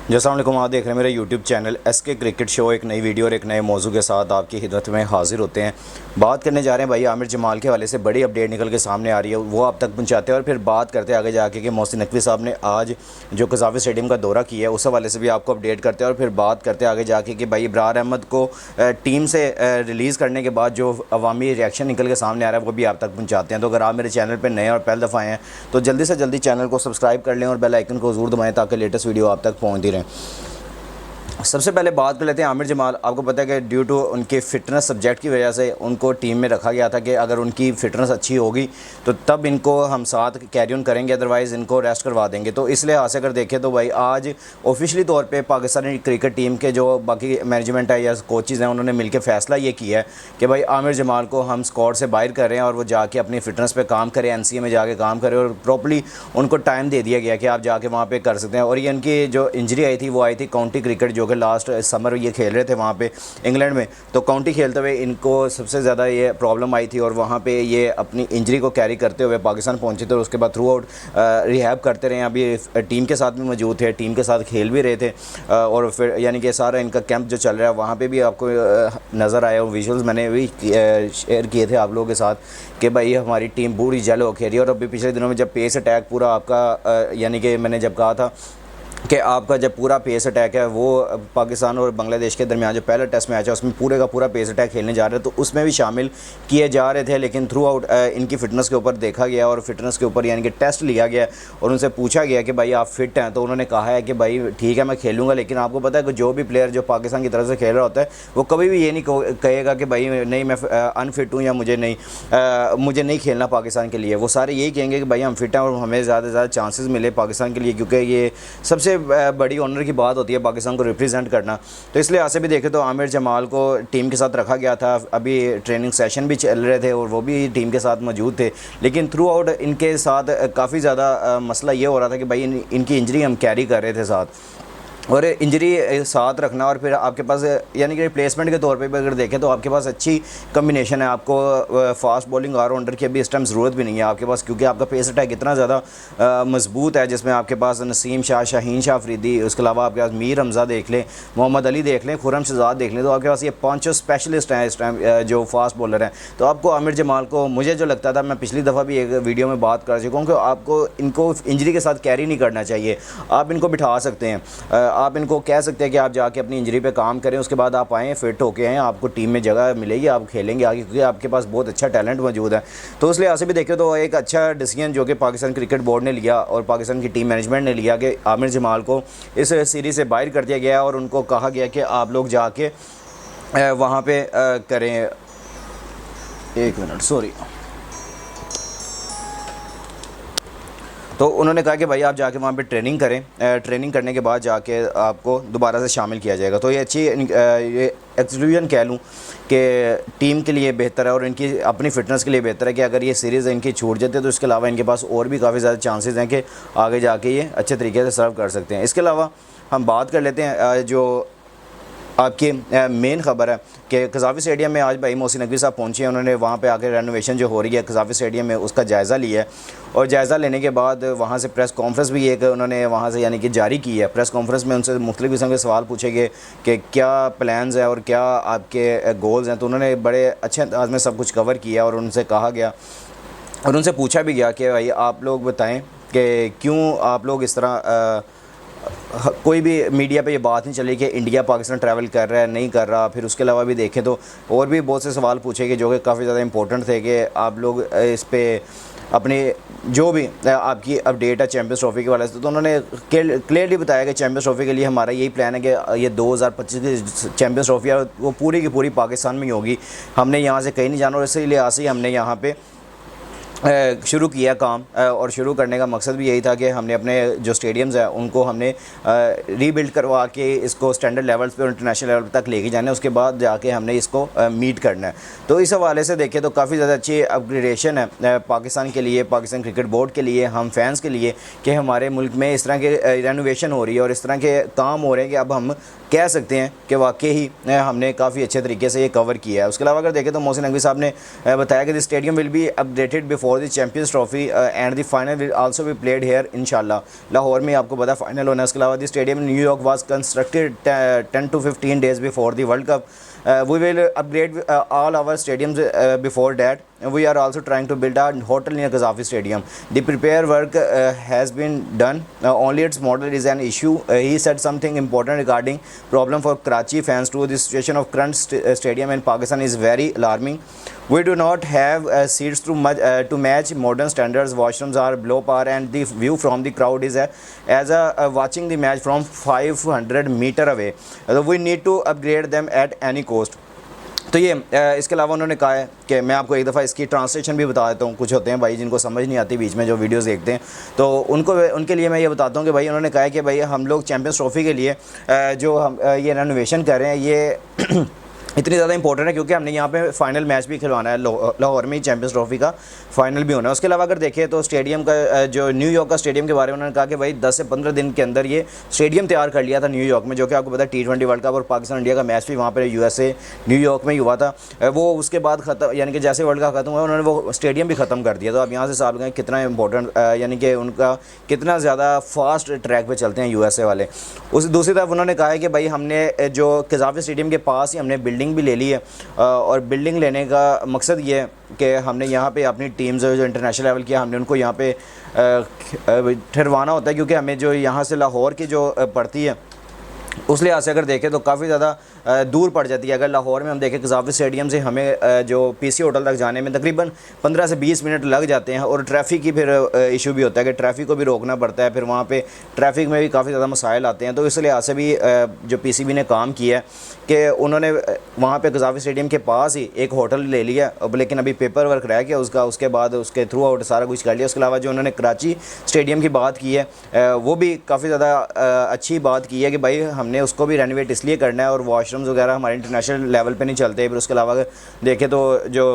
अस्सलाम वालेकुम, आप देख रहे हैं मेरा YouTube channel SK cricket show. एक नई वीडियो और एक नए मौजू के साथ आपकी खिदमत में हाजिर होते हैं। बात करने जा रहे हैं भाई आमिर जमाल के हवाले से बड़ी अपडेट निकल के सामने आ रही है, वो आप तक पहुंचाते हैं। और फिर बात करते हैं आगे जाके कि मोहसिन नकवी साहब ने आज जो कज़ाफ़ी स्टेडियम का दौरा किया है उस हवाले से भी आपको अपडेट करते हैं। और फिर बात करते हैं आगे जाके कि भाई इब्रार अहमद को टीम से रिलीज़ करने के बाद जो अवामी रिएक्शन निकल के सामने आ रहा है वो भी आप तक पहुँचाते हैं। तो अगर आप मेरे चैनल पर नए और पहली दफ़ा आए हैं तो जल्दी से जल्दी चैनल को सब्सक्राइब कर लें और बेल आइकन को ज़रूर दबाएँ ताकि लेटेस्ट वीडियो आप तक पहुँचती रहें। सबसे पहले बात कर लेते हैं आमिर जमाल। आपको पता है कि ड्यू टू उनके फ़िटनेस सब्जेक्ट की वजह से उनको टीम में रखा गया था कि अगर उनकी फ़िटनेस अच्छी होगी तो तब इनको हम साथ कैरी ऑन करेंगे, अदरवाइज़ इनको रेस्ट करवा देंगे। तो इस लिहाज से अगर देखें तो भाई आज ऑफिशियली तौर पे पाकिस्तानी क्रिकेट टीम के जो बाकी मैनेजमेंट है या कोचेज़ हैं उन्होंने मिलकर फ़ैसला ये किया है कि भाई आमिर जमाल को हम स्क्वाड से बाहर कर रहे हैं और वो जाके अपनी फ़िटनेस पर काम करें, NCA में जाके काम करें। और प्रॉपर्ली उनको टाइम दे दिया गया कि आप जाके वहाँ पर कर सकते हैं। और ये उनकी जो इंजरी आई थी वो आई थी काउंटी क्रिकेट, जो कि लास्ट समर ये खेल रहे थे वहाँ पे इंग्लैंड में। तो काउंटी खेलते हुए इनको सबसे ज़्यादा ये प्रॉब्लम आई थी और वहाँ पे ये अपनी इंजरी को कैरी करते हुए पाकिस्तान पहुँचे थे। और उसके बाद थ्रू आउट रिहैब करते रहे। अभी टीम के साथ भी मौजूद थे, टीम के साथ खेल भी रहे थे। और फिर यानी कि सारा इनका कैंप जो चल रहा है वहाँ पे भी आपको नज़र आया। और विजुअल्स मैंने भी शेयर किए थे आप लोगों के साथ कि भाई हमारी टीम पूरी जल हो खेली। और अभी पिछले दिनों में जब पेस अटैक पूरा आपका यानी कि मैंने जब कहा था कि आपका जब पूरा पेस अटैक है वो पाकिस्तान और बांग्लादेश के दरमियान जो पहला टेस्ट मैच है उसमें पूरे का पूरा पेस अटैक खेलने जा रहे हैं, तो उसमें भी शामिल किए जा रहे थे। लेकिन थ्रू आउट इनकी फ़िटनेस के ऊपर देखा गया और फिटनेस के ऊपर यानी कि टेस्ट लिया गया और उनसे पूछा गया कि भाई आप फिट हैं। तो उन्होंने कहा है कि भाई ठीक है मैं खेलूँगा। लेकिन आपको पता है कि जो भी प्लेयर जो पाकिस्तान की तरफ से खेल रहा होता है वो कभी भी ये नहीं कहेगा कि भाई नहीं मैं अनफिट हूँ या मुझे नहीं खेलना पाकिस्तान के लिए। वो सारे यही कहेंगे कि भाई हम फिट हैं और हमें ज़्यादा से ज़्यादा चांसेस मिले पाकिस्तान के लिए, क्योंकि ये सबसे बड़ी ऑनर की बात होती है पाकिस्तान को रिप्रेजेंट करना। तो इसलिए से भी देखें तो आमिर जमाल को टीम के साथ रखा गया था। अभी ट्रेनिंग सेशन भी चल रहे थे और वो भी टीम के साथ मौजूद थे। लेकिन थ्रू आउट इनके साथ काफ़ी ज़्यादा मसला ये हो रहा था कि भाई इनकी इंजरी हम कैरी कर रहे थे साथ, और इंजरी साथ रखना और फिर आपके पास यानी कि रिप्लेसमेंट के तौर पे भी अगर देखें तो आपके पास अच्छी कम्बिनेशन है। आपको फास्ट बॉलिंग ऑलराउंडर की अभी इस टाइम ज़रूरत भी नहीं है आपके पास, क्योंकि आपका पेस अटैक इतना ज़्यादा मजबूत है जिसमें आपके पास नसीम शाह, शाहीन शाह अफरीदी, उसके अलावा आपके पास मीर हमज़ा देख लें, मोहम्मद अली देख लें, खुर्रम शहजाद देख लें। तो आपके पास ये पाँचों स्पेशलिस्ट हैं इस टाइम जो फास्ट बॉलर हैं। तो आपको आमिर जमाल को मुझे जो लगता था, मैं पिछली दफ़ा भी एक वीडियो में बात कर चुका हूँ कि आपको इनको इंजरी के साथ कैरी नहीं करना चाहिए। आप इनको बिठा सकते हैं, आप इनको कह सकते हैं कि आप जाके अपनी इंजरी पे काम करें, उसके बाद आप आएँ फिट होके आएँ, आपको टीम में जगह मिलेगी, आप खेलेंगे आगे, क्योंकि आपके पास बहुत अच्छा टैलेंट मौजूद है। तो उस लिहाज से भी देखें तो एक अच्छा डिसीजन जो कि पाकिस्तान क्रिकेट बोर्ड ने लिया और पाकिस्तान की टीम मैनेजमेंट ने लिया कि आमिर जमाल को इस सीरीज़ से बाहर कर दिया गया और उनको कहा गया कि आप लोग जाके वहाँ पर करें। एक मिनट, सॉरी। तो उन्होंने कहा कि भाई आप जाके वहाँ पे ट्रेनिंग करें, ट्रेनिंग करने के बाद जाके आपको दोबारा से शामिल किया जाएगा। तो ये अच्छी ये एक्सक्लूजन कह लूँ कि टीम के लिए बेहतर है और इनकी अपनी फ़िटनेस के लिए बेहतर है कि अगर ये सीरीज़ इनकी छूट जाती है तो इसके अलावा इनके पास और भी काफ़ी ज़्यादा चांसेस हैं कि आगे जाके ये अच्छे तरीके से सर्व कर सकते हैं। इसके अलावा हम बात कर लेते हैं जो आपकी मेन ख़बर है कि कज़ाफ़ी स्टेडियम में आज भाई मोहसिन नकवी साहब पहुँचे हैं। उन्होंने वहाँ पे आकर रेनोवेशन जो हो रही है कज़ाफ़ी स्टेडियम में उसका जायज़ा लिया है और जायज़ा लेने के बाद वहाँ से प्रेस कॉन्फ्रेंस भी एक उन्होंने वहाँ से यानी कि जारी की है। प्रेस कॉन्फ्रेंस में उनसे मुख्तलिफ़ किस्म के सवाल पूछे गए कि क्या प्लान्स हैं और क्या आपके गोल्स हैं। तो उन्होंने बड़े अच्छे अंदाज में सब कुछ कवर किया और उनसे कहा गया और उनसे पूछा भी गया कि भाई आप लोग बताएँ कि क्यों आप लोग इस तरह कोई भी मीडिया पे ये बात नहीं चली कि इंडिया पाकिस्तान ट्रैवल कर रहा है नहीं कर रहा। फिर उसके अलावा भी देखें तो और भी बहुत से सवाल पूछे गए जो कि काफ़ी ज़्यादा इंपॉर्टेंट थे कि आप लोग इस पे अपने जो भी आपकी अपडेट है चैम्पियंस ट्रॉफ़ी के वाले से। तो उन्होंने क्लियरली बताया कि चैम्पियंस ट्रॉफ़ी के लिए हमारा यही प्लान है कि ये 2025 की चैम्पियंस ट्रॉफ़ी है वो पूरी की पूरी पाकिस्तान में ही होगी। हमने यहाँ से कहीं नहीं जाना और इसीलिए आज ही हमने यहाँ पर शुरू किया काम और शुरू करने का मकसद भी यही था कि हमने अपने जो स्टेडियम्स हैं उनको हमने रीबिल्ड करवा के इसको स्टैंडर्ड लेवल्स पे और इंटरनेशनल लेवल तक लेके जाना है। उसके बाद जाके हमने इसको मीट करना है। तो इस हवाले से देखें तो काफ़ी ज़्यादा अच्छी अपग्रेडेशन है पाकिस्तान के लिए, पाकिस्तान क्रिकेट बोर्ड के लिए, हम फैंस के लिए कि हमारे मुल्क में इस तरह के रेनोवेशन हो रही है और इस तरह के काम हो रहे हैं कि अब हम कह सकते हैं कि वाकई ही हमने काफ़ी अच्छे तरीके से ये कवर किया है। उसके अलावा अगर देखें तो मोहसिन नकवी साहब ने बताया कि this stadium will be updated before for the champions trophy and the final will also be played here इंशाल्लाह। लाहौर में आपको पता फाइनल होना है। उसके अलावा the stadium in New York was constructed 10 to 15 days before the World Cup. We will upgrade all our stadiums before that. We are also trying to build a hotel near Qaddafi Stadium. The prepare work has been done. Only its model is an issue. He said something important regarding problem for Karachi fans too. The situation of current stadium in Pakistan is very alarming. We do not have seats to match modern standards. Washrooms are below par, and the view from the crowd is as watching the match from 500 meter away. We need to upgrade them at any cost. तो ये इसके अलावा उन्होंने कहा है कि मैं आपको एक दफ़ा इसकी ट्रांसलेशन भी बता देता हूँ। कुछ होते हैं भाई जिनको समझ नहीं आती बीच में जो वीडियोस देखते हैं, तो उनके लिए मैं ये बताता हूँ कि भाई उन्होंने कहा है कि भाई हम लोग चैम्पियंस ट्रॉफ़ी के लिए जो हम ये रेनोवेशन कर रहे हैं ये इतनी ज़्यादा इंपॉर्टेंट है क्योंकि हमने यहाँ पे फाइनल मैच भी खिलवाना है। लाहौर में ही चैम्पियंस ट्रॉफ़ी का फाइनल भी होना है। उसके अलावा अगर देखें तो स्टेडियम का जो न्यूयॉर्क का स्टेडियम के बारे में उन्होंने कहा कि भाई 10 से 15 दिन के अंदर ये स्टेडियम तैयार कर लिया था न्यूयॉर्क में, जो कि आपको पता है T20 वर्ल्ड कप और पाकिस्तान इंडिया का मैच भी वहाँ पर USA न्यूयॉर्क में ही हुआ था। वो उसके बाद ख़त्म, यानी कि जैसे वर्ल्ड कप ख़त्म हुआ उन्होंने वो स्टेडियम भी ख़त्म कर दिया। तो अब यहाँ से साहब कहें कितना इंपॉर्टेंट, यानी कि उनका कितना ज़्यादा फास्ट ट्रैक पर चलते हैं USA वाले। उस दूसरी तरफ उन्होंने कहा है कि भाई हमने जो क़ज़ाफ़ी स्टेडियम के पास ही हमने बिल्डिंग भी ले ली है, और बिल्डिंग लेने का मकसद ये है कि हमने यहाँ पे अपनी टीम्स जो इंटरनेशनल लेवल की हमने उनको यहाँ पे ठहरवाना होता है, क्योंकि हमें जो यहाँ से लाहौर की जो पड़ती है उस लिहाज से अगर देखें तो काफ़ी ज़्यादा दूर पड़ जाती है। अगर लाहौर में हम देखें क़ज़ाफ़ी स्टेडियम से हमें जो PC होटल तक जाने में तकरीबन 15 से 20 मिनट लग जाते हैं, और ट्रैफ़िक की फिर इशू भी होता है कि ट्रैफ़िक को भी रोकना पड़ता है, फिर वहाँ पे ट्रैफ़िक में भी काफ़ी ज़्यादा मसाइल आते हैं। तो इस लिहाज से भी जो PCB ने काम किया है कि उन्होंने वहाँ पे क़ज़ाफ़ी स्टेडियम के पास ही एक होटल ले लिया, लेकिन अभी पेपर वर्क रह गया उसका, उसके बाद उसके थ्रू आउट सारा कुछ कर लिया। उसके अलावा जो उन्होंने कराची स्टेडियम की बात की है वो भी काफ़ी ज़्यादा अच्छी बात की है कि भाई हमने उसको भी रेनोवेट इसलिए करना है, और वॉशरूम्स वगैरह हमारे इंटरनेशनल लेवल पे नहीं चलते। फिर उसके अलावा अगर देखें तो जो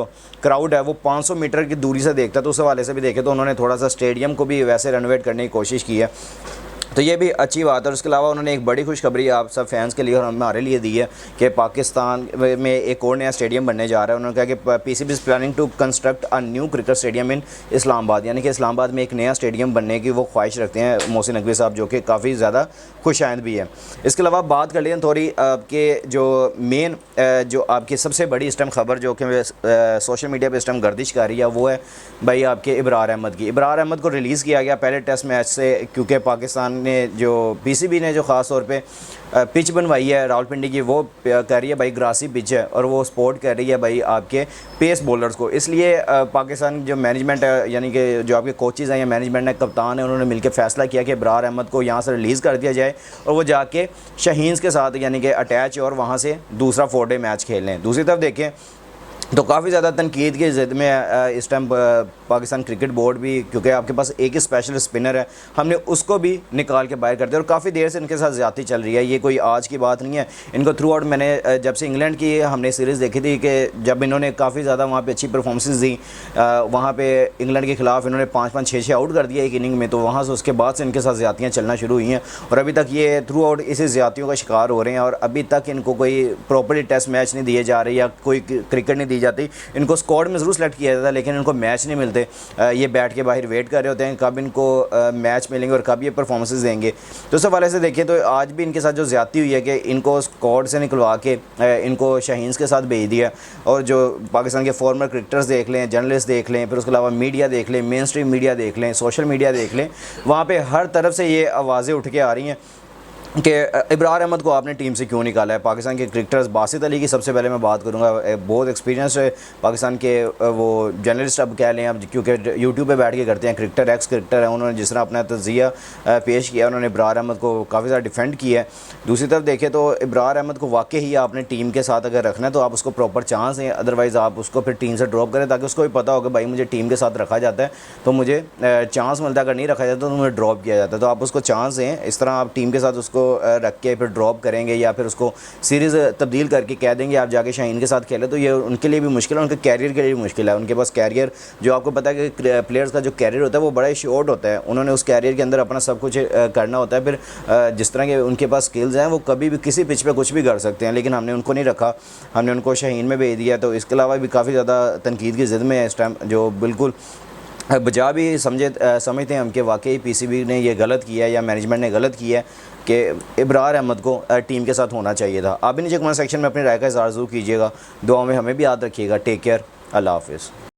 क्राउड है वो 500 मीटर की दूरी से देखता है, तो उस हवाले से भी देखें तो उन्होंने थोड़ा सा स्टेडियम को भी वैसे रेनोवेट करने की कोशिश की है, तो ये भी अच्छी बात है। और उसके अलावा उन्होंने एक बड़ी खुशखबरी आप सब फैंस के लिए और हमारे लिए दी है कि पाकिस्तान में एक और नया स्टेडियम बनने जा रहा है। उन्होंने कहा कि PCB is planning to construct a new cricket stadium in Islamabad, यानी कि इस्लामाबाद में एक नया स्टेडियम बनने की वो ख्वाहिश रखते हैं मोहसिन नकवी साहब, जो कि काफ़ी ज़्यादा खुशाइंद भी है। इसके अलावा बात कर लें थोड़ी आपके जो मेन जो आपकी सबसे बड़ी इस टाइम खबर जो कि सोशल मीडिया पर इस टाइम गर्दिश कर रही है, वो है भाई आपके इब्रार अहमद की। इब्रार अहमद को रिलीज़ किया गया पहले टेस्ट मैच से, क्योंकि पाकिस्तान ने जो PCB ने जो ख़ास तौर पे पिच बनवाई है रावलपिंडी की, वो कह रही है भाई ग्रासी पिच है, और वो सपोर्ट कर रही है भाई आपके पेस बॉलर्स को। इसलिए पाकिस्तान जो मैनेजमेंट है, यानी कि जो आपके कोचेज़ हैं या मैनेजमेंट है, कप्तान है, उन्होंने मिलकर फ़ैसला किया कि इब्रार अहमद को यहाँ से रिलीज़ कर दिया जाए और वो जाके शाहीन्स के साथ यानी कि अटैच और वहाँ से दूसरा 4 डे मैच खेल लें। दूसरी तरफ देखें तो काफ़ी ज़्यादा तनकीद की ज़िद में इस टाइम पाकिस्तान क्रिकेट बोर्ड भी, क्योंकि आपके पास एक ही स्पेशल स्पिनर है, हमने उसको भी निकाल के बाहर कर दिया, और काफ़ी देर से इनके साथ ज़्यादती चल रही है। ये कोई आज की बात नहीं है, इनको थ्रू आउट मैंने जब से इंग्लैंड की हमने सीरीज़ देखी थी कि जब इन्होंने काफ़ी ज़्यादा वहाँ पे अच्छी परफॉर्मेंसेस दी, वहाँ पे इंग्लैंड के ख़िलाफ़ इन्होंने 5-5 6-6 आउट कर दिया एक इनिंग में, तो वहाँ से उसके बाद से इनके साथ ज़्यादतियाँ चलना शुरू हुई हैं, और अभी तक ये थ्रू आउट इसी ज़्यादतियों का शिकार हो रहे हैं, और अभी तक इनको कोई प्रॉपरली टेस्ट मैच नहीं दिए जा रहे या कोई क्रिकेट नहीं दी जाती। इनको स्क्वाड में ज़रूर सेलेक्ट किया जाता है, लेकिन इनको मैच नहीं मिलते। ये बैठ के बाहर वेट कर रहे होते हैं कब इनको मैच मिलेंगे और कब ये परफॉर्मेंसेस देंगे। तो उस हवाले से देखिए तो आज भी इनके साथ जो ज़्यादती हुई है कि इनको स्क्वाड से निकलवा के इनको शाहीन्स के साथ भेज दिया, और जो पाकिस्तान के फॉर्मर क्रिकेटर्स देख लें, जर्नलिस्ट देख लें, फिर उसके अलावा मीडिया देख लें, मेन स्ट्रीम मीडिया देख लें, सोशल मीडिया देख लें, वहाँ पर हर तरफ से ये आवाज़ें उठ के आ रही हैं कि इब्रार अहमद को आपने टीम से क्यों निकाला है। पाकिस्तान के क्रिकेटर्स, बासित अली की सबसे पहले मैं बात करूंगा, बहुत एक्सपीरियंस है पाकिस्तान के वो जर्नलिस्ट अब कह लें, अब क्योंकि यूट्यूब पे बैठ के करते हैं, क्रिकेटर एक्स क्रिकेटर है, उन्होंने जिस तरह अपना तज़िया पेश किया, उन्होंने इब्रार अहमद को काफ़ी ज़्यादा डिफेंड किया है। दूसरी तरफ देखें तो इब्रार अहमद को वाकई ही आपने टीम के साथ अगर रखना है तो आप उसको प्रॉपर चांस दें, अदरवाइज़ आप उसको फिर टीम से ड्रॉप करें, ताकि उसको भी पता होगा भाई मुझे टीम के साथ रखा जाता है तो मुझे चांस मिलता है, अगर नहीं रखा जाता तो मुझे ड्रॉप किया जाता है। तो आप उसको चांस दें, इस तरह आप टीम के साथ उसको रख के ड्रॉप करेंगे या फिर उसको सीरीज़ तब्दील करके कह देंगे आप जाके शाहीन के साथ खेलें, तो ये उनके लिए भी मुश्किल है, उनके कैरियर के लिए भी मुश्किल है। उनके पास कैरियर, जो आपको पता है कि प्लेयर्स का जो कैरियर होता है वो बड़ा ही शॉर्ट होता है, उन्होंने उस कैरियर के अंदर अपना सब कुछ करना होता है। फिर जिस तरह के उनके पास स्किल्स हैं वो कभी भी किसी पिच पर कुछ भी कर सकते हैं, लेकिन हमने उनको नहीं रखा, हमने उनको शाहीन में भेज दिया। तो इसके अलावा भी काफ़ी ज़्यादा तनकीद की ज़िद में है इस टाइम, जो बिल्कुल बजा भी समझते हैं हम कि वाकई पीसीबी ने ये गलत किया है या मैनेजमेंट ने गलत किया है कि इब्रार अहमद को टीम के साथ होना चाहिए था। आप भी नीचे कमेंट सेक्शन में अपनी राय का इज़हार ज़रूर कीजिएगा। दुआ में हमें भी याद रखिएगा। Take care. अल्लाह हाफ़िज़।